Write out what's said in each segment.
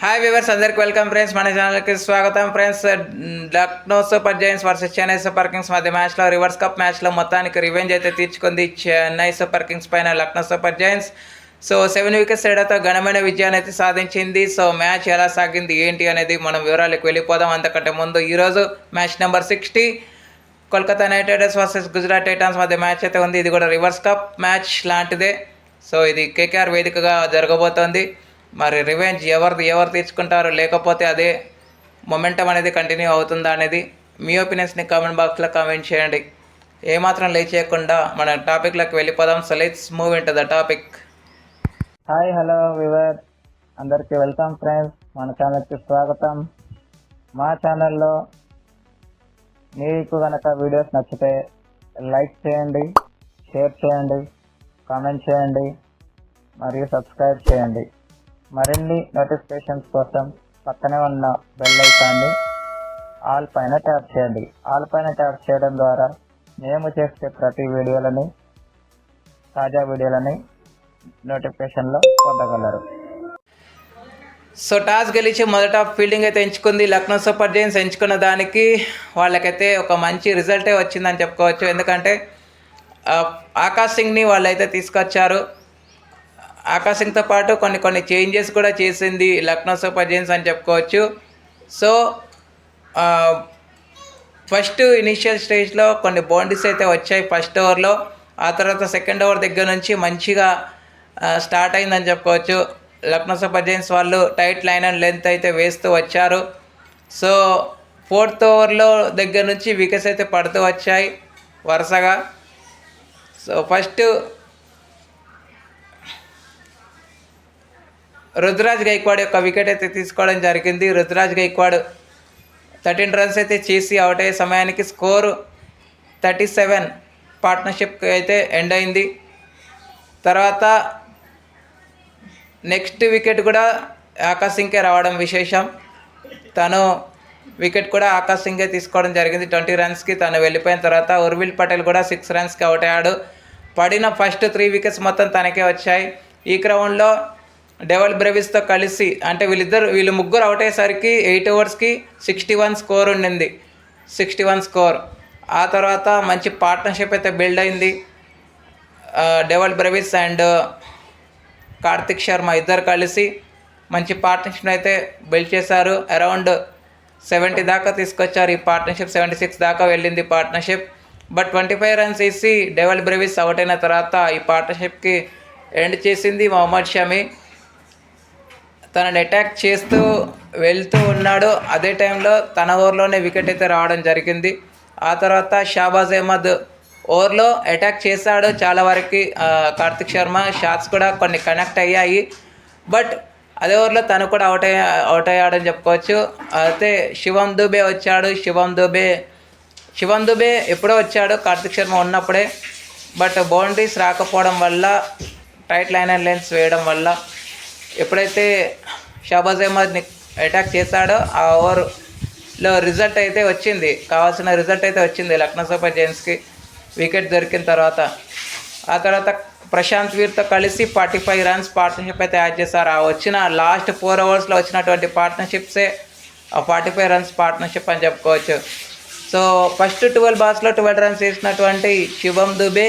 Hi viewers, అందరికి welcome friends. మన ఛానల్కి స్వాగతం friends. Lucknow super Giants versus Chennai super Kings మధ్య మ్యాచ్లో రివర్స్ కప్ మ్యాచ్లో మొత్తానికి రివెంజ్ అయితే తీర్చుకుంది చెన్నై సూపర్ కింగ్స్ పైన Lucknow super Giants. So 7 wickets తేడాతో ఘనమైన విజయాన్ని అయితే సాధించింది. సో మ్యాచ్ ఎలా సాగింది ఏంటి అనేది మనం వివరాలకు వెళ్ళిపోదాం. అంతకంటే ముందు ఈరోజు match number 60 Kolkata night riders versus Gujarat Titans మధ్య మ్యాచ్ అయితే ఉంది. ఇది కూడా రివర్స్ కప్ మ్యాచ్ లాంటిదే. సో ఇది కేకేఆర్ వేదికగా జరగబోతోంది. మరి రివెంజ్ ఎవరు తీర్చుకుంటారు, లేకపోతే అదే మొమెంటం అనేది కంటిన్యూ అవుతుందా అనేది మీ ఒపీనియన్స్ని కామెంట్ బాక్స్లో కామెంట్ చేయండి. ఏమాత్రం లేట్ చేయకుండా మన టాపిక్లోకి వెళ్ళిపోదాం. So let's move in to the topic. Hi hello we were, అందరికీ వెల్కమ్ ఫ్రెండ్స్. మన ఛానల్కి స్వాగతం. మా ఛానల్లో మీకు కనుక వీడియోస్ నచ్చితే లైక్ చేయండి, షేర్ చేయండి, కామెంట్ చేయండి మరియు సబ్స్క్రైబ్ చేయండి. మరిన్ని నోటిఫికేషన్స్ కోసం పక్కనే ఉన్న బెల్ ఐకాన్ని ఆల్ పైన ట్యాప్ చేయండి. ఆల్ పైన ట్యాప్ చేయడం ద్వారా మేము చేసే ప్రతి వీడియోలని, తాజా వీడియోలని నోటిఫికేషన్లో పొందగలరు. సో టాస్ గెలిచి మొదట ఫీల్డింగ్ అయితే ఎంచుకుంది లక్నో సూపర్ జైంట్స్. ఎంచుకున్న దానికి వాళ్ళకైతే ఒక మంచి రిజల్టే వచ్చిందని చెప్పుకోవచ్చు. ఎందుకంటే ఆకాష్ సింగ్ని వాళ్ళైతే తీసుకొచ్చారు. ఆకాష్ సింగ్తో పాటు కొన్ని చేంజెస్ కూడా చేసింది లక్నో సూపర్ జైంట్స్ అని చెప్పుకోవచ్చు. సో ఫస్ట్ ఇనిషియల్ స్టేజ్లో కొన్ని బౌండరీస్ అయితే వచ్చాయి ఫస్ట్ ఓవర్లో. ఆ తర్వాత సెకండ్ ఓవర్ దగ్గర నుంచి మంచిగా స్టార్ట్ అయిందని చెప్పుకోవచ్చు. లక్నో సూపర్ జైంట్స్ వాళ్ళు టైట్ లైన్ అండ్ లెంత్ అయితే వేస్తూ వచ్చారు. సో ఫోర్త్ ఓవర్లో దగ్గర నుంచి వికెట్స్ అయితే పడుతూ వచ్చాయి వరుసగా. సో ఫస్ట్ రుతురాజ్ గైక్వాడ్ యొక్క వికెట్ అయితే తీసుకోవడం జరిగింది. రుతురాజ్ గైక్వాడ్ 13 రన్స్ అయితే చేసి అవుట్ అయ్యే సమయానికి స్కోరు 37 పార్ట్నర్షిప్కి అయితే ఎండ్ అయింది. తర్వాత నెక్స్ట్ వికెట్ కూడా ఆకాష్ సింగ్కే రావడం విశేషం. తను వికెట్ కూడా ఆకాష్ సింగే తీసుకోవడం జరిగింది. 20 రన్స్కి తను వెళ్ళిపోయిన తర్వాత ఉర్విల్ పటేల్ కూడా 6 రన్స్కి అవుట్ అయ్యాడు. పడిన ఫస్ట్ 3 వికెట్స్ మొత్తం తనకే వచ్చాయి. ఈ క్రౌండ్లో డెవల్ బ్రెవిస్తో కలిసి అంటే వీళ్ళు ముగ్గురు అవుట్ అయ్యేసరికి 8 ఓవర్స్కి 61 స్కోర్ ఉండింది. 61 స్కోర్. ఆ తర్వాత మంచి పార్ట్నర్షిప్ అయితే బిల్డ్ అయింది. Devil Brevis and Karthik Sharma ఇద్దరు కలిసి మంచి పార్ట్నర్షిప్ అయితే బిల్డ్ చేశారు. అరౌండ్ 70 దాకా తీసుకొచ్చారు ఈ పార్ట్నర్షిప్. 76 దాకా వెళ్ళింది పార్ట్నర్షిప్. బట్ 25 రన్స్ వేసి డెవల్ బ్రెవిస్ అవుట్ అయిన తర్వాత ఈ పార్ట్నర్షిప్కి ఎండ్ చేసింది మొహమ్మద్ షమి. తనని అటాక్ చేస్తూ వెళ్తూ ఉన్నాడు. అదే టైంలో తన ఓవర్లోనే వికెట్ అయితే రావడం జరిగింది. ఆ తర్వాత షాబాజ్ అహ్మద్ ఓవర్లో అటాక్ చేశాడు చాలా వరకు. కార్తిక్ శర్మ షాట్స్ కూడా కొన్ని కనెక్ట్ అయ్యాయి. బట్ అదే ఓవర్లో తను కూడా అవుట్ అయ్యాడని చెప్పుకోవచ్చు. అయితే శివం దుబే వచ్చాడు. శివం దుబే ఎప్పుడో వచ్చాడు కార్తిక్ శర్మ ఉన్నప్పుడే. బట్ బౌండరీస్ రాకపోవడం వల్ల, టైట్ లైన్ అండ్ లెన్స్ వేయడం వల్ల ఎప్పుడైతే షాబాజ్ అహ్మద్ని అటాక్ చేశాడో ఆ ఓవర్లో రిజల్ట్ అయితే వచ్చింది. కావాల్సిన రిజల్ట్ అయితే వచ్చింది లక్నో సూపర్ జైంట్స్కి వికెట్ దొరికిన తర్వాత. ఆ తర్వాత ప్రశాంత్ వీర్తో కలిసి 45 రన్స్ పార్ట్నర్షిప్ అయితే యాడ్ చేశారు. ఆ వచ్చిన లాస్ట్ 4 ఓవర్స్లో వచ్చినటువంటి పార్ట్నర్షిప్సే ఆ 45 రన్స్ పార్ట్నర్షిప్ అని చెప్పుకోవచ్చు. సో ఫస్ట్ 12 బాల్స్లో 12 రన్స్ వేసినటువంటి శివం దుబే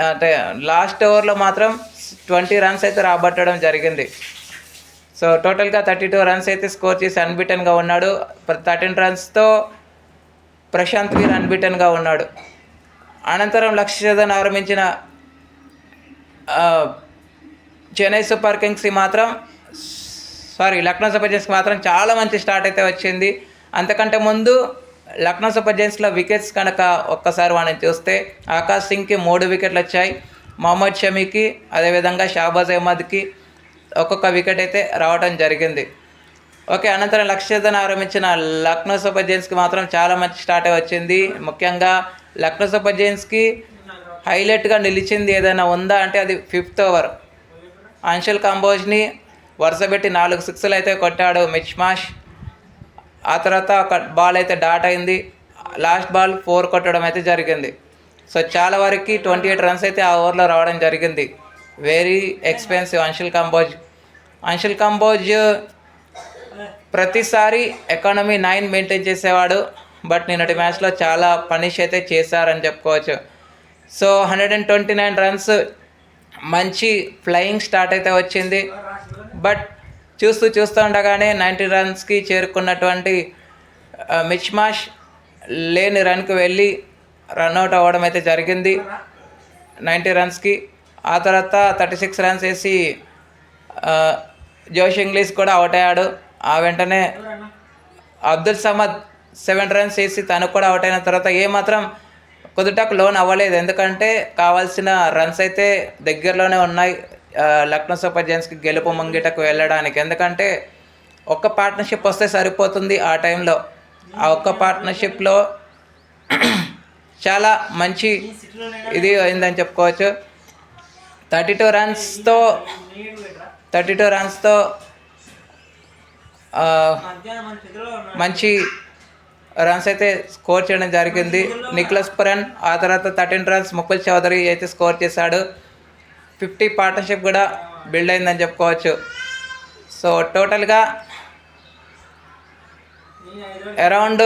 అంటే లాస్ట్ ఓవర్లో మాత్రం 20 రన్స్ అయితే రాబట్టడం జరిగింది. సో టోటల్గా 32 రన్స్ అయితే స్కోర్ చేసి అన్బీటన్గా ఉన్నాడు. 13 రన్స్తో ప్రశాంత్ వీర్ అన్బీటన్గా ఉన్నాడు. అనంతరం లక్ష్య సేథన్ ఆరంభించిన చెన్నై సూపర్ కింగ్స్కి మాత్రం లక్నో సూపర్ జైంట్స్కి మాత్రం చాలా మంచి స్టార్ట్ అయితే వచ్చింది. అంతకంటే ముందు లక్నో సూపర్ జైంట్స్లో వికెట్స్ కనుక ఒక్కసారి మనం చూస్తే ఆకాష్ సింగ్కి 3 వికెట్లు వచ్చాయి. మొహమ్మద్ షమీకి అదేవిధంగా షాబాజ్ అహ్మద్కి ఒక్కొక్క వికెట్ అయితే రావడం జరిగింది. ఓకే, అనంతరం లక్ష్య సేథన్ ఆరంభించిన లక్నో సూపర్ జైంట్స్కి మాత్రం చాలా మంచి స్టార్ట్ వచ్చింది. ముఖ్యంగా లక్నో సూపర్ జైంట్స్కి హైలైట్గా నిలిచింది ఏదైనా ఉందా అంటే అది 5th ఓవర్. అంశుల్ కంబోజ్ని వరుసపెట్టి 4 సిక్స్లు అయితే కొట్టాడు మిచ్మాష్. ఆ తర్వాత ఒక బాల్ అయితే డాట్ అయింది. లాస్ట్ బాల్ 4 కొట్టడం అయితే జరిగింది. సో చాలా వరకు 28 రన్స్ అయితే ఆ ఓవర్లో రావడం జరిగింది. వెరీ ఎక్స్పెన్సివ్ అంశుల్ కంబోజ్ ప్రతిసారి ఎకానమీ 9 మెయింటైన్ చేసేవాడు. బట్ నిన్నటి మ్యాచ్లో చాలా పనిష్ అయితే చేశారని చెప్పుకోవచ్చు. సో 129 రన్స్ మంచి ఫ్లయింగ్ స్టార్ట్ అయితే వచ్చింది. బట్ చూస్తూ ఉండగానే 90 రన్స్కి చేరుకున్నటువంటి మిచ్ మార్ష్ లేని రన్కి వెళ్ళి రన్అట్ అవ్వడం అయితే జరిగింది 90 రన్స్కి. ఆ తర్వాత 36 రన్స్ వేసి జోష్ ఇంగ్లీష్ కూడా అవుట్ అయ్యాడు. ఆ వెంటనే అబ్దుల్ సమద్ 7 రన్స్ వేసి తను కూడా అవుట్ అయిన తర్వాత ఏమాత్రం కుదుటకు లోన్ అవ్వలేదు. ఎందుకంటే కావాల్సిన రన్స్ అయితే దగ్గరలోనే ఉన్నాయి లక్నో సూపర్ జైంట్స్కి గెలుపు ముంగిటకు వెళ్ళడానికి. ఎందుకంటే ఒక్క పార్ట్నర్షిప్ వస్తే సరిపోతుంది. ఆ టైంలో ఆ ఒక్క పార్ట్నర్షిప్లో చాలా మంచి ఇది అయిందని చెప్పుకోవచ్చు. 32 రన్స్తో మంచి రన్స్ అయితే స్కోర్ చేయడం జరిగింది నిక్లస్ పురన్. ఆ తర్వాత 13 రన్స్ ముకుల్ చౌదరి అయితే స్కోర్ చేశాడు. 50 పార్ట్నర్షిప్ కూడా బిల్డ్ అయిందని చెప్పుకోవచ్చు. సో టోటల్గా అరౌండ్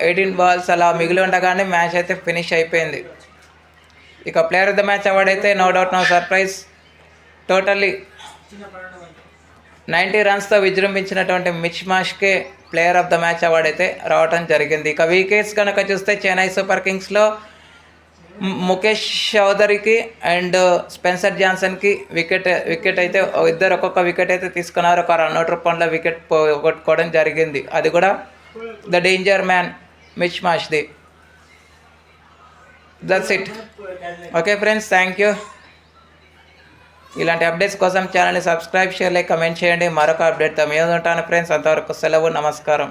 18 బాల్స్ అలా మిగిలి ఉండగానే మ్యాచ్ అయితే ఫినిష్ అయిపోయింది. ఇక player of the match award అయితే no doubt no surprise totally 90 రన్స్తో విజృంభించినటువంటి మిచ్ మార్ష్కే player of the match award అయితే రావడం జరిగింది. ఇక వికెట్స్ కనుక చూస్తే చెన్నై సూపర్ కింగ్స్లో ముఖేష్ చౌదరికి అండ్ స్పెన్సర్ జాన్సన్కి వికెట్ అయితే ఇద్దరు ఒక్కొక్క వికెట్ అయితే తీసుకున్నారు. ఒక రన్అట్ రూపంలో వికెట్ కొట్టుకోవడం జరిగింది. అది కూడా ద డేంజర్ మ్యాన్ మిచ్ మార్ష్ది. That's it. Okay friends, thank you. ఇలాంటి అప్డేట్స్ కోసం ఛానల్ని సబ్స్క్రైబ్, షేర్, లైక్, కమెంట్ చేయండి. మరొక అప్డేట్తో మేము ఉంటాను ఫ్రెండ్స్. అంతవరకు సెలవు, నమస్కారం.